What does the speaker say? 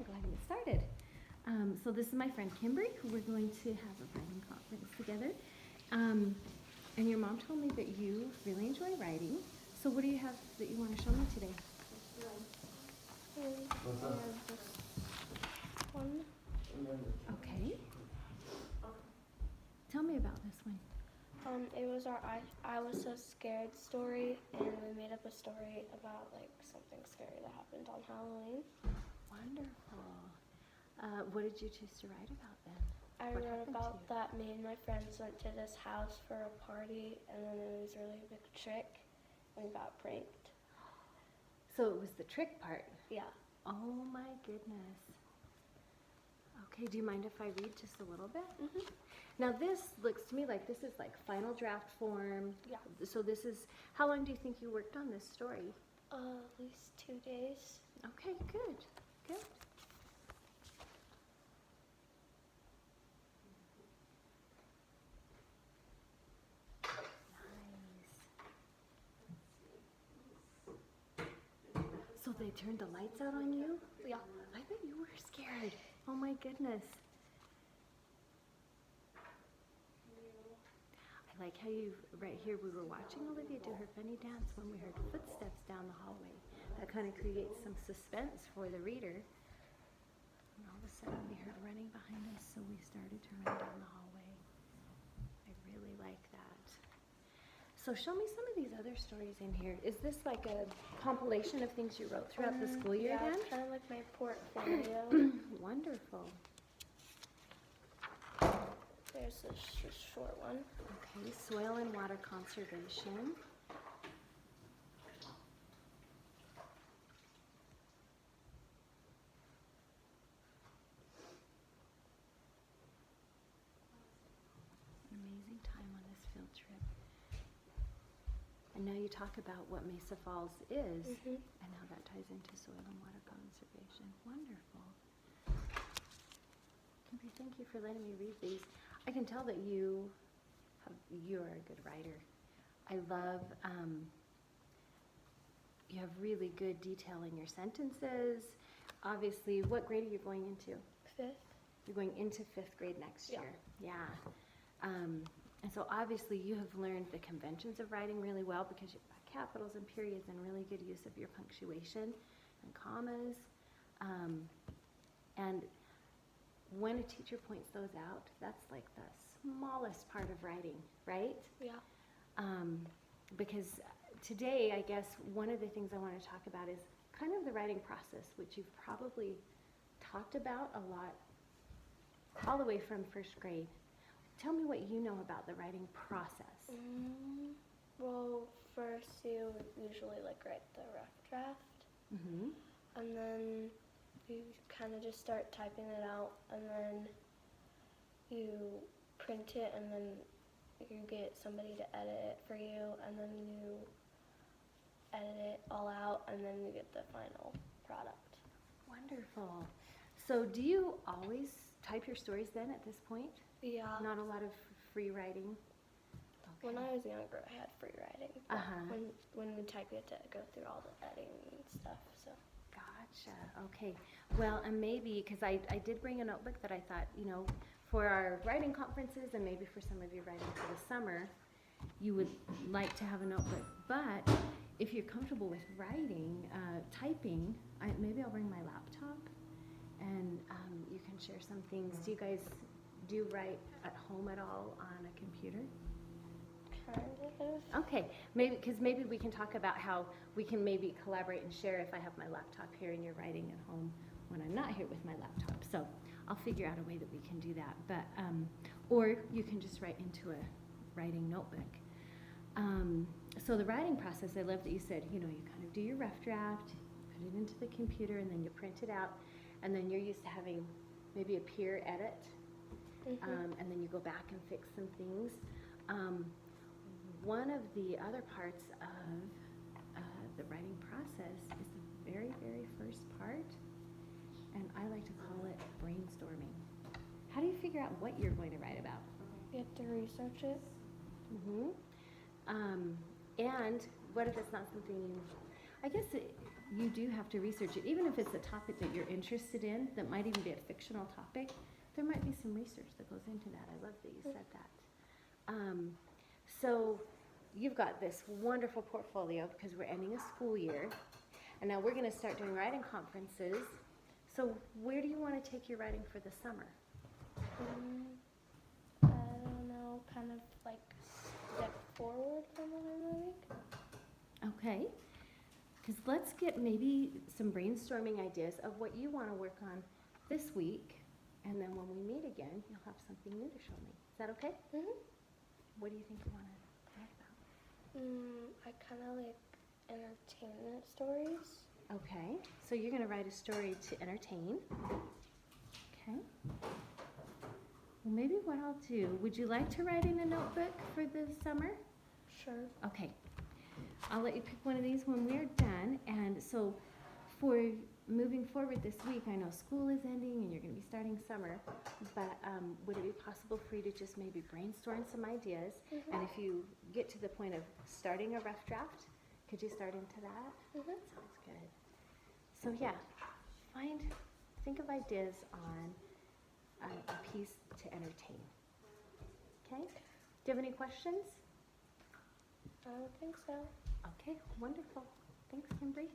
go ahead and get started. So this is my friend Kimberly, who we're going to have a writing conference together. And your mom told me that you really enjoy writing. So what do you have that you want to show me today? One. Okay. Tell me about this one. It was our I Was So Scared story, and we made up a story about like something scary that happened on Halloween. Wonderful. What did you choose to write about then? I What wrote happened to about you? that me and my friends went to this house for a party, and then it was a really big trick, and we got pranked. So it was the trick part. Yeah. Oh my goodness. Okay, do you mind if I read just a little bit? Mhm. Now this looks to me like this is like final draft form. Yeah. So this is, how long do you think you worked on this story? At least 2 days. Okay, good, good. Nice. So they turned the lights out on you? Yeah. I bet you were scared. Oh my goodness. I like how you, right here, we were watching Olivia do her funny dance when we heard footsteps down the hallway. That kind of creates some suspense for the reader. And all of a sudden we heard running behind us, so we started to run down the hallway. I really like that. So show me some of these other stories in here. Is this like a compilation of things you wrote throughout the school year Yeah, then? it's kind of like my portfolio. Wonderful. There's a short one. Okay, soil and water conservation. Amazing time on this field trip. And now you talk about what Mesa Falls is, and how that ties into soil and water conservation. Wonderful. Kimberly, thank you for letting me read these. I can tell that you're a good writer. I love, you have really good detail in your sentences. Obviously, what grade are you going into? 5th. You're going into 5th grade next Yeah. year. Yeah. And so obviously you have learned the conventions of writing really well because you've got capitals and periods and really good use of your punctuation and commas. And when a teacher points those out, that's like the smallest part of writing, right? Yeah. Because today, I guess, one of the things I want to talk about is kind of the writing process, which you've probably talked about a lot all the way from 1st grade. Tell me what you know about the writing process. Well, first you usually like write the rough draft, and then you kind of just start typing it out, and then you print it, and then you get somebody to edit it for you, and then you edit it all out, and then you get the final product. Wonderful. So do you always type your stories then at this point? Yeah. Not a lot of free writing? When Okay. I was younger, I had free writing. But when we type, you have to go through all the editing and stuff. So. Gotcha. Okay. Well, and maybe, because I did bring a notebook that I thought, you know, for our writing conferences and maybe for some of you writing for the summer, you would like to have a notebook. But if you're comfortable with writing, typing, maybe I'll bring my laptop and you can share some things. Do you guys write at home at all on a computer? Kind of. Okay, maybe we can talk about how we can maybe collaborate and share if I have my laptop here and you're writing at home when I'm not here with my laptop. So I'll figure out a way that we can do that. But or you can just write into a writing notebook. So the writing process, I love that you said, you know, you kind of do your rough draft, put it into the computer, and then you print it out, and then you're used to having maybe a peer edit, and then you go back and fix some things. One of the other parts of the writing process is the very, very first part, and I like to call it brainstorming. How do you figure out what you're going to write about? You have to research it. And what if it's not something you, I guess, you do have to research it. Even if it's a topic that you're interested in, that might even be a fictional topic, there might be some research that goes into that. I love that you said that. So you've got this wonderful portfolio because we're ending a school year. And now we're going to start doing writing conferences. So where do you want to take your writing for the summer? I don't know, kind of like step forward from what I'm writing. Okay. Because let's get maybe some brainstorming ideas of what you want to work on this week. And then when we meet again, you'll have something new to show me. Is that okay? What do you think you want to write about? I kind of like entertainment stories. Okay. So you're going to write a story to entertain. Okay. Well, maybe what I'll do, would you like to write in a notebook for the summer? Sure. Okay. I'll let you pick one of these when we're done. And so for moving forward this week, I know school is ending and you're going to be starting summer, but would it be possible for you to just maybe brainstorm some ideas? And if you get to the point of starting a rough draft, could you start into that? Sounds good. So yeah, think of ideas on a piece to entertain. Okay? Do you have any questions? I don't think so. Okay, wonderful. Thanks, Kimberly.